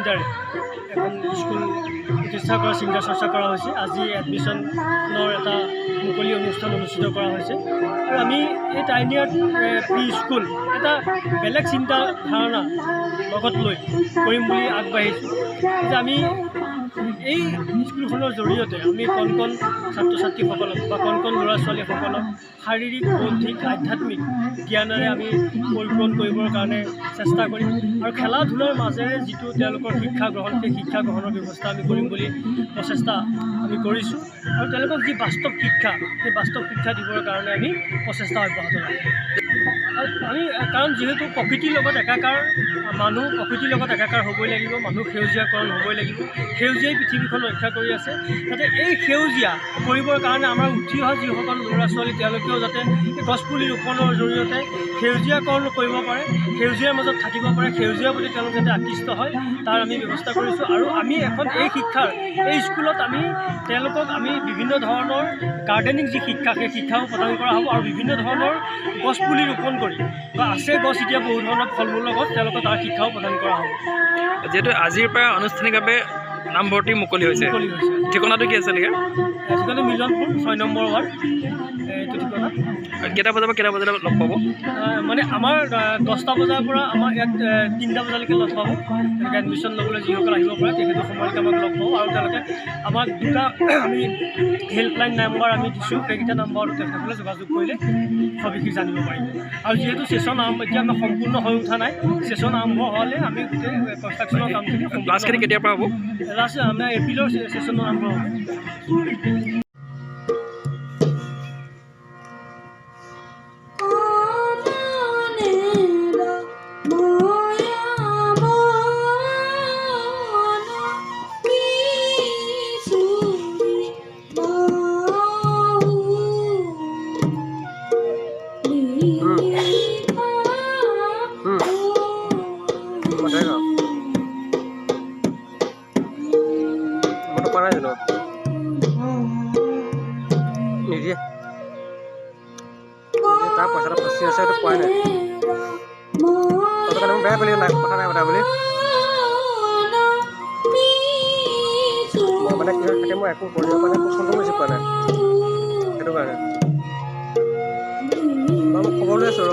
চিন্তাৰে এখন স্কুল প্ৰতিষ্ঠা কৰা চিন্তা চৰ্চা কৰা হৈছে। আজি এডমিশ্যনৰ এটা মুকলি অনুষ্ঠান অনুষ্ঠিত কৰা হৈছে আৰু আমি এই টাইনিয়াৰ প্ৰি স্কুল এটা বেলেগ চিন্তা ধাৰণা লগত লৈ কৰিম বুলি আগবাঢ়িছোঁ যে আমি এই স্কুলখনৰ জৰিয়তে আমি কণ কণ ছাত্ৰ ছাত্ৰীসকলক বা কণ কণ ল'ৰা ছোৱালীসকলক শাৰীৰিক বৌদ্ধিক আধ্যাত্মিক জ্ঞানেৰে আমি পৰিপূৰণ কৰিবৰ কাৰণে চেষ্টা কৰিম আৰু খেলা ধূলাৰ মাজেৰে যিটো তেওঁলোকৰ শিক্ষা গ্ৰহণ সেই শিক্ষা গ্ৰহণৰ ব্যৱস্থা আমি কৰিম বুলি প্ৰচেষ্টা আমি কৰিছোঁ আৰু তেওঁলোকক যি বাস্তৱ শিক্ষা সেই বাস্তৱ শিক্ষা দিবৰ কাৰণে আমি প্ৰচেষ্টা অব্যাহত ৰাখিম। আমি কাৰণ যিহেতু প্ৰকৃতিৰ লগত একাকাৰ মানুহ প্ৰকৃতিৰ লগত একাকাৰ হ'বই লাগিব, মানুহ সেউজীয়াকৰণ হ'বই লাগিব, সেউজীয়াই পৃথিৱীখন ৰক্ষা কৰি আছে। যাতে এই সেউজীয়া কৰিবৰ কাৰণে আমাৰ উঠি অহা যিসকল ল'ৰা ছোৱালী তেওঁলোকেও যাতে গছপুলি ৰোপণৰ জৰিয়তে সেউজীয়াকৰণ কৰিব পাৰে, সেউজীয়াৰ মাজত থাকিব পাৰে, সেউজীয়া বুলি তেওঁলোক যাতে আকৃষ্ট হয় তাৰ আমি ব্যৱস্থা কৰিছোঁ। আৰু আমি এখন এই শিক্ষাৰ এই স্কুলত তেওঁলোকক আমি বিভিন্ন ধৰণৰ গাৰ্ডেনিং যি শিক্ষা সেই শিক্ষাও প্ৰদান কৰা হ'ব আৰু বিভিন্ন ধৰণৰ গছপুলি ৰোপণ কৰি বা আছে গছ এতিয়া বহু ধৰণৰ ফল মূলৰ গছ তেওঁলোকক তাৰ শিক্ষাও প্ৰদান কৰা হ'ব। যিহেতু আজিৰ পৰা আনুষ্ঠানিকভাৱে নামভৰ্তি মুকলি হৈছে, ঠিকনাটো কি আছে নেকি? ঠিকনা মিলনপুৰ 6 নম্বৰ ৱাৰ্ড, এইটো ঠিকনা। কেইটা বজাৰ পৰা কেইটা বজালৈ লগ পাব? মানে আমাৰ 10টা বজাৰ পৰা আমাৰ ইয়াত 3টা বজালৈকে লগ পাব। তেওঁলোকে এডমিশ্যন ল'বলৈ যিসকল আহিব পাৰে তেখেতৰ সময়লৈকে আমাক লগ পাব আৰু তেওঁলোকে আমাক দুটা আমি হেল্পলাইন নাম্বাৰ আমি দিছোঁ, সেইকেইটা নাম্বাৰত তেখেতসকলে যোগাযোগ কৰিলে সবিশেষ জানিব পাৰিব। আৰু যিহেতু ছেশ্যন এতিয়া আমাৰ সম্পূৰ্ণ হৈ উঠা নাই, ছেশ্যন আৰম্ভ হ'লে আমি গোটেই কনষ্ট্ৰাকশ্যনৰ কামখিনি ক্লাছখিনি কেতিয়াৰ পৰা হ'ব? লাষ্ট আমাৰ এপ্ৰিলৰ ছেশ্যন আৰম্ভ হ'ব। নিদিয়ে তাৰ পইচাটো ফচি আছে, সেইটো পোৱাই নাই। তহঁতৰ কাৰণে মোক বেয়া বুলি নাই কথা নাই পতা বুলি মই মানে কি হয় থাকে মই একো কৰিব পৰা নাই, পচন্দ বেছি পোৱা নাই, সেইটো কাৰণে মই মোক খবৰ লৈ আছোঁ ৰ।